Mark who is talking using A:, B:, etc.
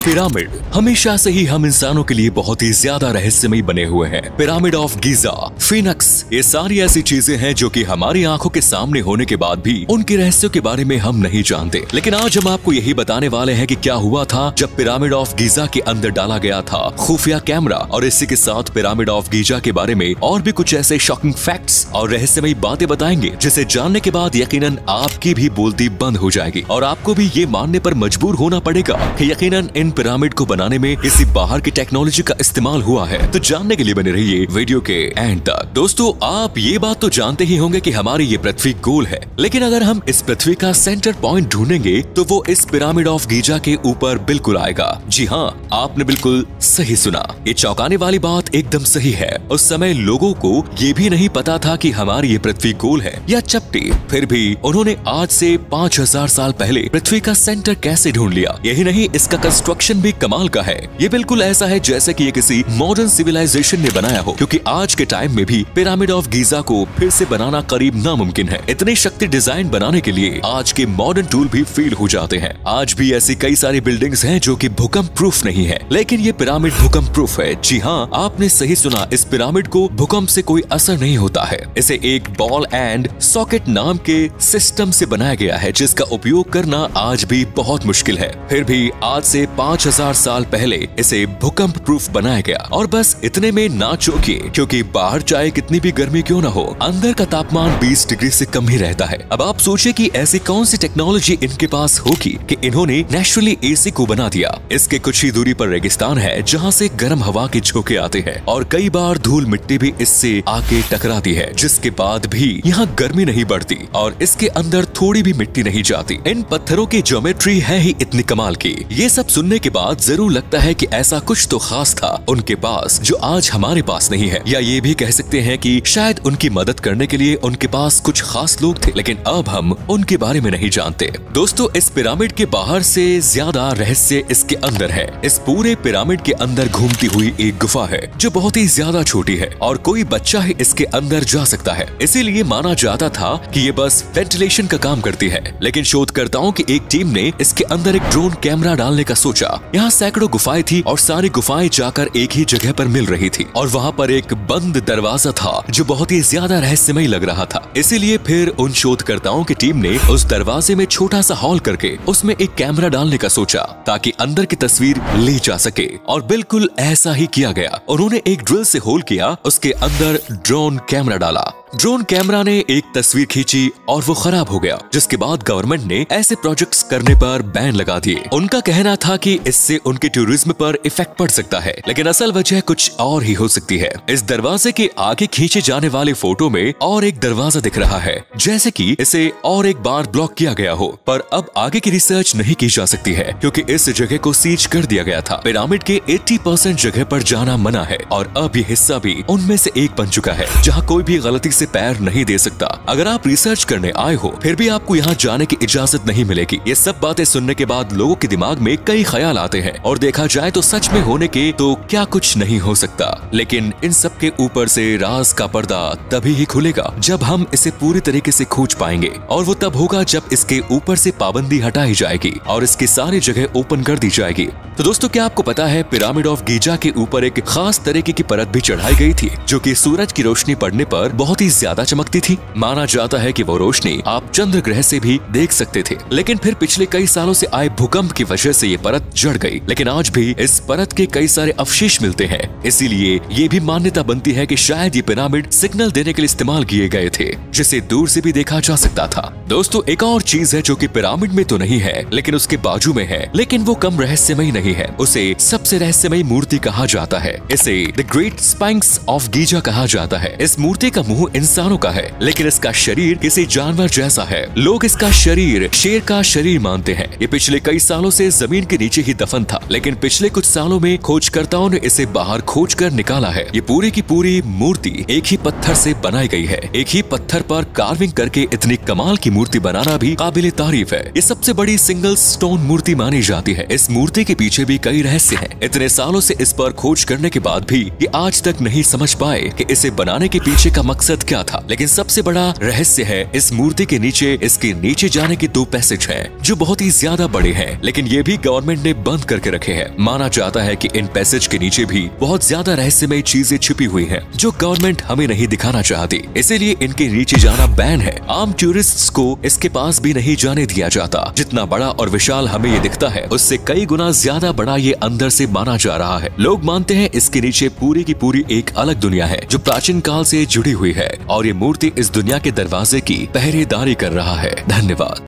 A: Pyramid हमेशा से ही हम इंसानों के लिए बहुत ही ज्यादा रहस्यमयी बने हुए हैं। पिरामिड ऑफ गीजा, फीनिक्स, ये सारी ऐसी चीजें हैं जो कि हमारी आंखों के सामने होने के बाद भी उनके रहस्यों के बारे में हम नहीं जानते। लेकिन आज हम आपको यही बताने वाले हैं कि क्या हुआ था जब पिरामिड ऑफ गीजा के अंदर डाला गया था खुफिया कैमरा, और इसी के साथ पिरामिड ऑफ गीजा के बारे में और भी कुछ ऐसे शॉकिंग फैक्ट्स और रहस्यमयी बातें बताएंगे जिसे जानने के बाद यकीनन आपकी भी बोलती बंद हो जाएगी और आपको भी ये मानने पर मजबूर होना पड़ेगा कि यकीनन इन पिरामिड को बनाने में किसी बाहर की टेक्नोलॉजी का इस्तेमाल हुआ है। तो जानने के लिए बने रहिए वीडियो के एंड तक। दोस्तों, आप ये बात तो जानते ही होंगे कि हमारी ये पृथ्वी गोल है, लेकिन अगर हम इस पृथ्वी का सेंटर पॉइंट ढूंढेंगे तो वो इस पिरामिड ऑफ गीजा के ऊपर बिल्कुल आएगा। जी हाँ, आपने बिल्कुल सही सुना। ये चौंकाने वाली बात एकदम सही है। उस समय लोगों को ये भी नहीं पता था कि हमारी ये पृथ्वी गोल है या चपटी, फिर भी उन्होंने आज से 5000 साल पहले पृथ्वी का सेंटर कैसे ढूंढ लिया। यही नहीं, इसका कंस्ट्रक्शन भी कमाल का है। ये बिल्कुल ऐसा है जैसे कि ये किसी मॉडर्न सिविलाइजेशन ने बनाया हो, क्योंकि आज के टाइम में भी पिरामिड ऑफ गीजा को फिर से बनाना करीब नामुमकिन है। इतनी शक्ति डिजाइन बनाने के लिए आज के मॉडर्न टूल भी फेल हो जाते हैं। आज भी ऐसी कई सारी बिल्डिंग्स हैं जो कि भूकंप प्रूफ नहीं है, लेकिन ये पिरामिड भूकंप प्रूफ है। जी हाँ, आपने सही सुना, इस पिरामिड को भूकंप से कोई असर नहीं होता है। इसे एक बॉल एंड सॉकेट नाम के सिस्टम से बनाया गया है, जिसका उपयोग करना आज भी बहुत मुश्किल है। फिर भी आज से 5000 साल पहले इसे भूकंप प्रूफ बनाया गया। और बस इतने में ना चौंकिए, क्योंकि बाहर चाहे कितनी भी गर्मी क्यों न हो, अंदर का तापमान 20 डिग्री से कम ही रहता है। अब आप सोचिए कि ऐसी कौन सी टेक्नोलॉजी इनके पास होगी कि इन्होंने नेचुरली एसी को बना दिया। इसके कुछ ही दूरी पर रेगिस्तान है, जहाँ से गर्म हवा के झोंके आते हैं और कई बार धूल मिट्टी भी इससे आके टकराती है, जिसके बाद भी यहाँ गर्मी नहीं बढ़ती और इसके अंदर थोड़ी भी मिट्टी नहीं जाती। इन पत्थरों की ज्योमेट्री है ही इतनी कमाल की। ये सब सुनने के बाद जरूर लगता है कि ऐसा कुछ तो खास था उनके पास जो आज हमारे पास नहीं है, या ये भी कह सकते हैं कि शायद उनकी मदद करने के लिए उनके पास कुछ खास लोग थे, लेकिन अब हम उनके बारे में नहीं जानते। दोस्तों, इस पिरामिड के बाहर से ज्यादा रहस्य इसके अंदर है। इस पूरे पिरामिड के अंदर घूमती हुई एक गुफा है जो बहुत ही ज्यादा छोटी है और कोई बच्चा ही इसके अंदर जा सकता है। इसीलिए माना जाता था कि ये बस वेंटिलेशन का काम करती है, लेकिन शोधकर्ताओं की एक टीम ने इसके अंदर एक ड्रोन कैमरा डालने का सोचा। यहाँ सैकड़ों गुफाएं थी और सारी गुफाएं जाकर एक ही जगह पर मिल रही थी और वहाँ पर एक बंद दरवाजा था जो बहुत ही ज्यादा रहस्यमय लग रहा था। इसीलिए फिर उन शोधकर्ताओं की टीम ने उस दरवाजे में छोटा सा हॉल करके उसमें एक कैमरा डालने का सोचा ताकि अंदर की तस्वीर ली जा सके, और बिल्कुल ऐसा ही किया गया। उन्होंने एक ड्रिल से होल किया, उसके अंदर ड्रोन कैमरा डाला। ड्रोन कैमरा ने एक तस्वीर खींची और वो खराब हो गया, जिसके बाद गवर्नमेंट ने ऐसे प्रोजेक्ट्स करने पर बैन लगा दिए। उनका कहना था कि इससे उनके टूरिज्म पर इफेक्ट पड़ सकता है, लेकिन असल वजह कुछ और ही हो सकती है। इस दरवाजे के आगे खींचे जाने वाले फोटो में और एक दरवाजा दिख रहा है, जैसे कि इसे और एक बार ब्लॉक किया गया हो। पर अब आगे की रिसर्च नहीं की जा सकती है, क्योंकि इस जगह को सीज कर दिया गया था। पिरामिड के 80% जगह पर जाना मना है और अब ये हिस्सा भी उनमें से एक बन चुका है, जहाँ कोई भी गलती से पैर नहीं दे सकता। अगर आप रिसर्च करने आए हो फिर भी आपको यहाँ जाने की इजाजत नहीं मिलेगी। ये सब बातें सुनने के बाद लोगों के दिमाग में कई ख्याल आते हैं, और देखा जाए तो सच में होने के तो क्या कुछ नहीं हो सकता। लेकिन इन सब के ऊपर से राज का पर्दा तभी ही खुलेगा जब हम इसे पूरी तरीके से खोज पाएंगे, और वो तब होगा जब इसके ऊपर से पाबंदी हटाई जाएगी और इसकी सारी जगह ओपन कर दी जाएगी। तो दोस्तों, क्या आपको पता है पिरामिड ऑफ गीजा के ऊपर एक खास तरीके की परत भी चढ़ाई गई थी, जो कि सूरज की रोशनी पड़ने पर बहुत ही ज्यादा चमकती थी। माना जाता है कि वो रोशनी आप चंद्र ग्रह से भी देख सकते थे, लेकिन फिर पिछले कई सालों से आए भूकंप की वजह से ये परत जड़ गई। लेकिन आज भी इस परत के कई सारे अवशेष मिलते हैं, इसीलिए ये भी मान्यता बनती है कि शायद ये पिरामिड सिग्नल देने के लिए इस्तेमाल किए गए थे, जिसे दूर से भी देखा जा सकता था। दोस्तों, एक और चीज है जो कि पिरामिड में तो नहीं है लेकिन उसके बाजू में है, लेकिन वो कम रहस्यमयी नहीं है। उसे सबसे रहस्यमयी मूर्ति कहा जाता है। इसे the great sphinx of Giza कहा जाता है। इस मूर्ति का मुंह इंसानों का है, लेकिन इसका शरीर किसी जानवर जैसा है। लोग इसका शरीर शेर का शरीर मानते हैं। ये पिछले कई सालों से जमीन के नीचे ही दफन था, लेकिन पिछले कुछ सालों में खोजकर्ताओं ने इसे बाहर खोज कर निकाला है। ये पूरी की पूरी मूर्ति एक ही पत्थर से बनाई गई है। एक ही पत्थर पर कार्विंग करके इतनी कमाल की मूर्ति बनाना भी काबिले तारीफ है। ये सबसे बड़ी सिंगल स्टोन मूर्ति मानी जाती है। इस मूर्ति के पीछे भी कई रहस्य हैं। इतने सालों से इस पर खोज करने के बाद भी ये आज तक नहीं समझ पाए कि इसे बनाने के पीछे का मकसद क्या था, लेकिन सबसे बड़ा रहस्य है इस मूर्ति के नीचे इसके नीचे जाने के 2 पैसेज हैं जो बहुत ही ज्यादा बड़े हैं, लेकिन ये भी गवर्नमेंट ने बंद करके रखे हैं। माना जाता है कि इन पैसेज के नीचे भी बहुत ज्यादा रहस्यमय चीजें छिपी हुई हैं जो गवर्नमेंट हमें नहीं दिखाना चाहती, इसीलिए इनके नीचे जाना बैन है। आम टूरिस्ट्स को इसके पास भी नहीं जाने दिया जाता। जितना बड़ा और विशाल हमें ये दिखता है उससे कई गुना ज्यादा बड़ा ये अंदर से माना जा रहा है। लोग मानते हैं इसके नीचे पूरी की पूरी एक अलग दुनिया है जो प्राचीन काल से जुड़ी हुई है और ये मूर्ति इस दुनिया के दरवाजे की पहरेदारी कर रहा है। धन्यवाद।